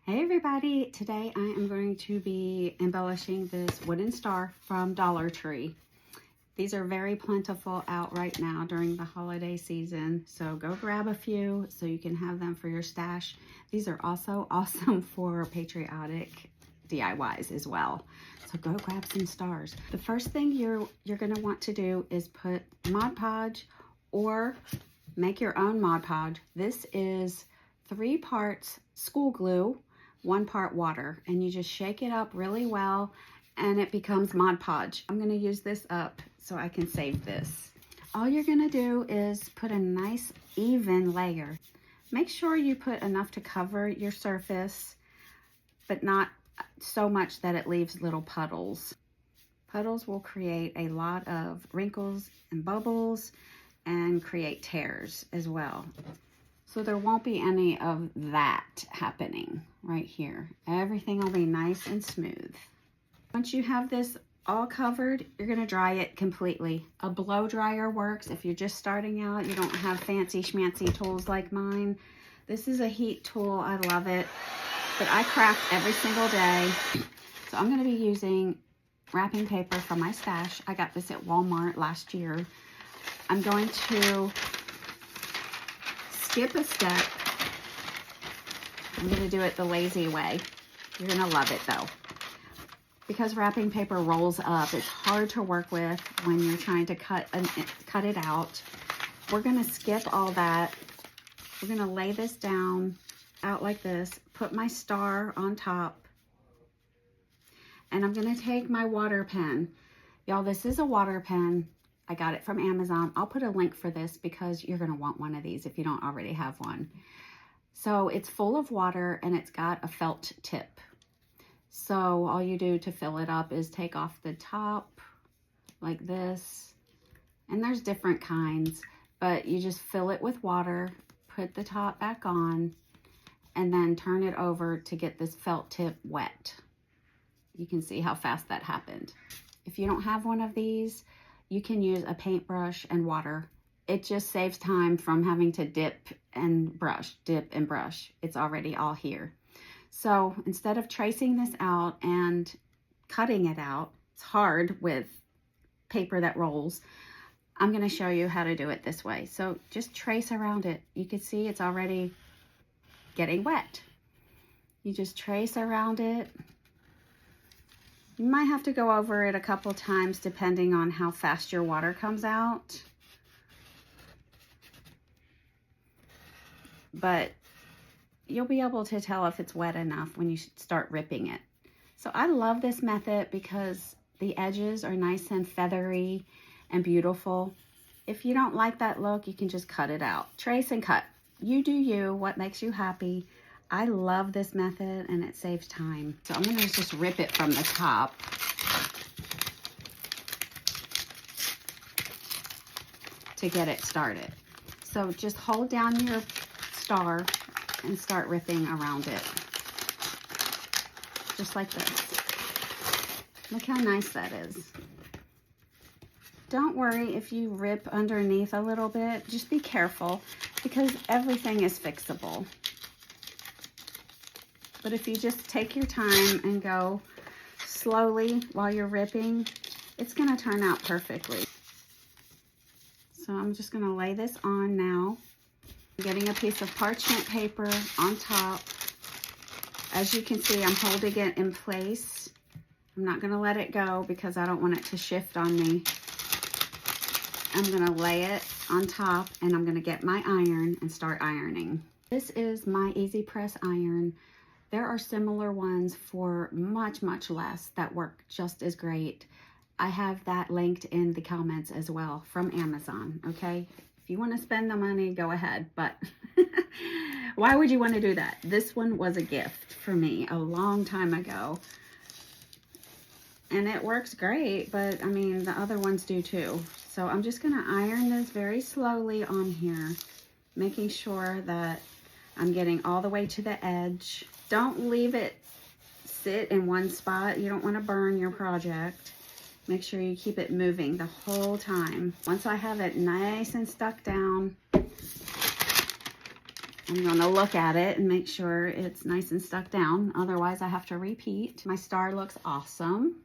Hey everybody, today I am going to be embellishing this wooden star from Dollar Tree. These are very plentiful out right now during the holiday season, so go grab a few so you can have them for your stash. These are also awesome for patriotic DIYs as well. So go grab some stars. The first thing you're going to want to do is put Mod Podge or make your own Mod Podge. This is 3 parts school glue, 1 part water, and you just shake it up really well and it becomes Mod Podge. I'm going to use this up so I can save this. All you're going to do is put a nice even layer. Make sure you put enough to cover your surface, but not so much that it leaves little puddles. Puddles will create a lot of wrinkles and bubbles and create tears as well. So there won't be any of that happening right here. Everything will be nice and smooth. Once you have this all covered, you're going to dry it completely. A blow dryer works if you're just starting out. You don't have fancy schmancy tools like mine. This is a heat tool. I love it. But I craft every single day. So I'm going to be using wrapping paper from my stash. I got this at Walmart last year. I'm going to skip a step. I'm going to do it the lazy way. You're going to love it though. Because wrapping paper rolls up, it's hard to work with when you're trying to cut it out. We're going to skip all that. We're going to lay this down out like this, put my star on top, and I'm going to take my water pen. Y'all, this is a water pen. I got it from Amazon. I'll put a link for this because you're going to want one of these if you don't already have one. So it's full of water and it's got a felt tip. So all you do to fill it up is take off the top like this. And there's different kinds, but you just fill it with water, put the top back on, and then turn it over to get this felt tip wet. You can see how fast that happened. If you don't have one of these, you can use a paintbrush and water. It just saves time from having to dip and brush. It's already all here. So instead of tracing this out and cutting it out, it's hard with paper that rolls, I'm going to show you how to do it this way. So just trace around it. You can see it's already getting wet. You just trace around it. You might have to go over it a couple times depending on how fast your water comes out. But you'll be able to tell if it's wet enough when you start ripping it. So I love this method because the edges are nice and feathery and beautiful. If you don't like that look, you can just cut it out. Trace and cut. You do you, what makes you happy. I love this method and it saves time. So I'm going to just rip it from the top. To get it started. So just hold down your star and start ripping around it. Just like this. Look how nice that is. Don't worry if you rip underneath a little bit. Just be careful because everything is fixable. But if you just take your time and go slowly while you're ripping, it's going to turn out perfectly. So I'm just going to lay this on now. I'm getting a piece of parchment paper on top. As you can see, I'm holding it in place. I'm not going to let it go because I don't want it to shift on me. I'm going to lay it on top and I'm going to get my iron and start ironing. This is my Easy Press iron. There are similar ones for much, much less that work just as great. I have that linked in the comments as well from Amazon, okay? If you want to spend the money, go ahead, but why would you want to do that? This one was a gift for me a long time ago. And it works great, but I mean, the other ones do too. So I'm just going to iron this very slowly on here, making sure that I'm getting all the way to the edge. Don't leave it sit in one spot. You don't want to burn your project. Make sure you keep it moving the whole time. Once I have it nice and stuck down, I'm going to look at it and make sure it's nice and stuck down. Otherwise, I have to repeat. My star looks awesome.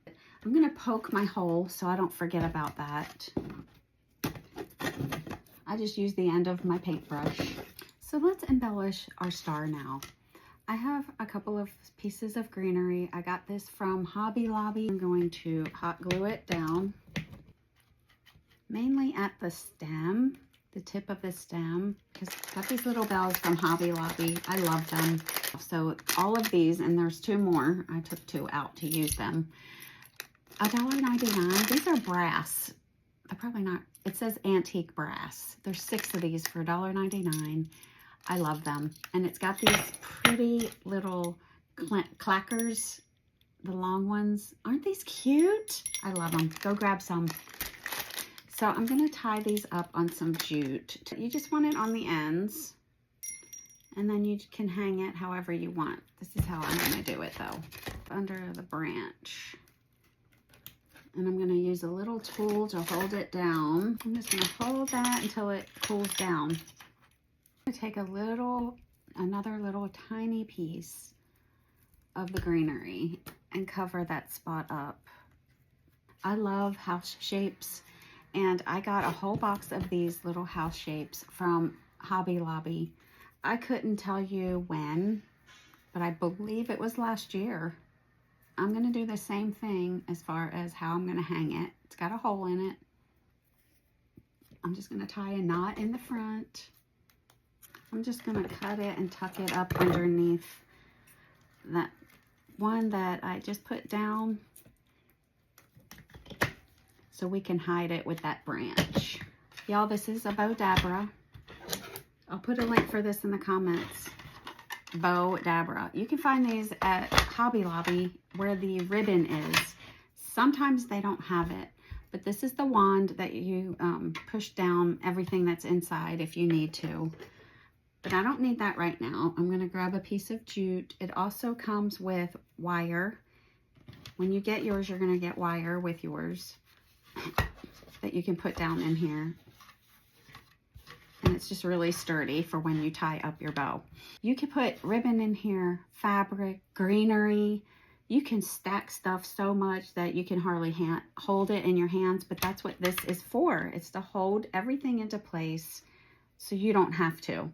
I'm going to poke my hole so I don't forget about that. I just use the end of my paintbrush. So let's embellish our star now. I have a couple of pieces of greenery. I got this from Hobby Lobby. I'm going to hot glue it down, mainly at the stem, the tip of the stem, because I got these little bells from Hobby Lobby. I love them. So all of these, and there's 2 more. I took 2 out to use them. $1.99. These are brass. They're probably not, it says antique brass. There's 6 of these for $1.99. I love them. And it's got these pretty little clackers, the long ones. Aren't these cute? I love them. Go grab some. So I'm going to tie these up on some jute. You just want it on the ends, and then you can hang it however you want. This is how I'm going to do it though. Under the branch. And I'm going to use a little tool to hold it down. I'm just going to hold that until it cools down. I'm going to take another little tiny piece of the greenery and cover that spot up. I love house shapes, and I got a whole box of these little house shapes from Hobby Lobby. I couldn't tell you when, but I believe it was last year. I'm going to do the same thing as far as how I'm going to hang it. It's got a hole in it. I'm just going to tie a knot in the front. I'm just going to cut it and tuck it up underneath that one that I just put down so we can hide it with that branch. Y'all, this is a Bowdabra. I'll put a link for this in the comments. Bowdabra. You can find these at Hobby Lobby where the ribbon is. Sometimes they don't have it, but this is the wand that you push down everything that's inside if you need to. But I don't need that right now. I'm going to grab a piece of jute. It also comes with wire. When you get yours, you're going to get wire with yours that you can put down in here. And it's just really sturdy for when you tie up your bow. You can put ribbon in here, fabric, greenery. You can stack stuff so much that you can hardly hold it in your hands, but that's what this is for. It's to hold everything into place so you don't have to.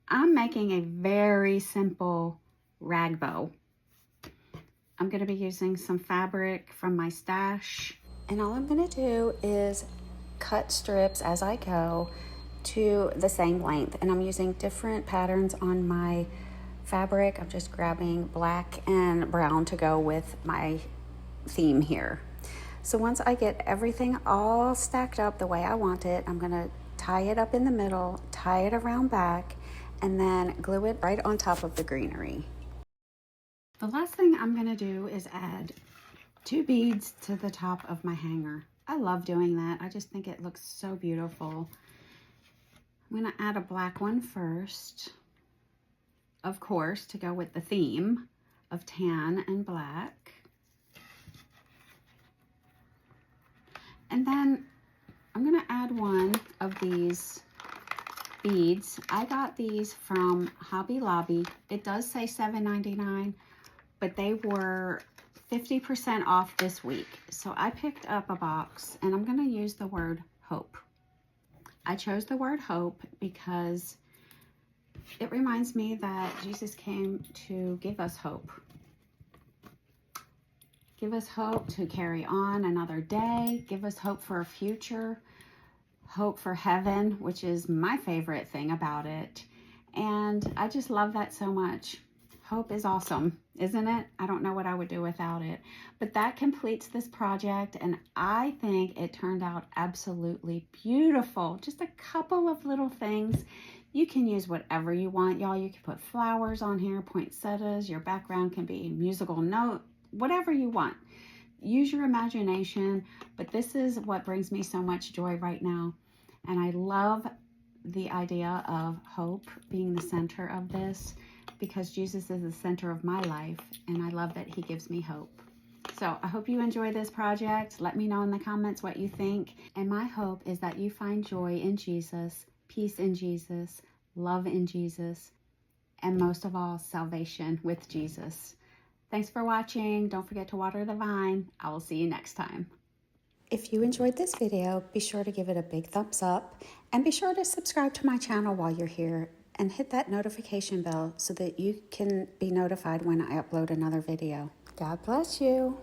I'm making a very simple rag bow. I'm going to be using some fabric from my stash. And all I'm going to do is cut strips as I go to the same length. And I'm using different patterns on my fabric. I'm just grabbing black and brown to go with my theme here. So once I get everything all stacked up the way I want it, I'm going to tie it up in the middle, tie it around back, and then glue it right on top of the greenery. The last thing I'm going to do is add 2 beads to the top of my hanger. I love doing that. I just think it looks so beautiful. I'm going to add a black one first, of course, to go with the theme of tan and black. And then I'm going to add one of these beads. I got these from Hobby Lobby. It does say $7.99, but they were 50% off this week. So I picked up a box, and I'm going to use the word hope. I chose the word hope because it reminds me that Jesus came to give us hope. Give us hope to carry on another day. Give us hope for a future. Hope for heaven, which is my favorite thing about it. And I just love that so much. Hope is awesome, isn't it? I don't know what I would do without it. But that completes this project, and I think it turned out absolutely beautiful. Just a couple of little things. You can use whatever you want, y'all. You can put flowers on here, poinsettias. Your background can be musical note, whatever you want. Use your imagination, but this is what brings me so much joy right now. And I love the idea of hope being the center of this, because Jesus is the center of my life, and I love that he gives me hope. So I hope you enjoy this project. Let me know in the comments what you think. And my hope is that you find joy in Jesus, peace in Jesus, love in Jesus, and most of all, salvation with Jesus. Thanks for watching. Don't forget to water the vine. I will see you next time. If you enjoyed this video, be sure to give it a big thumbs up and be sure to subscribe to my channel while you're here and hit that notification bell so that you can be notified when I upload another video. God bless you.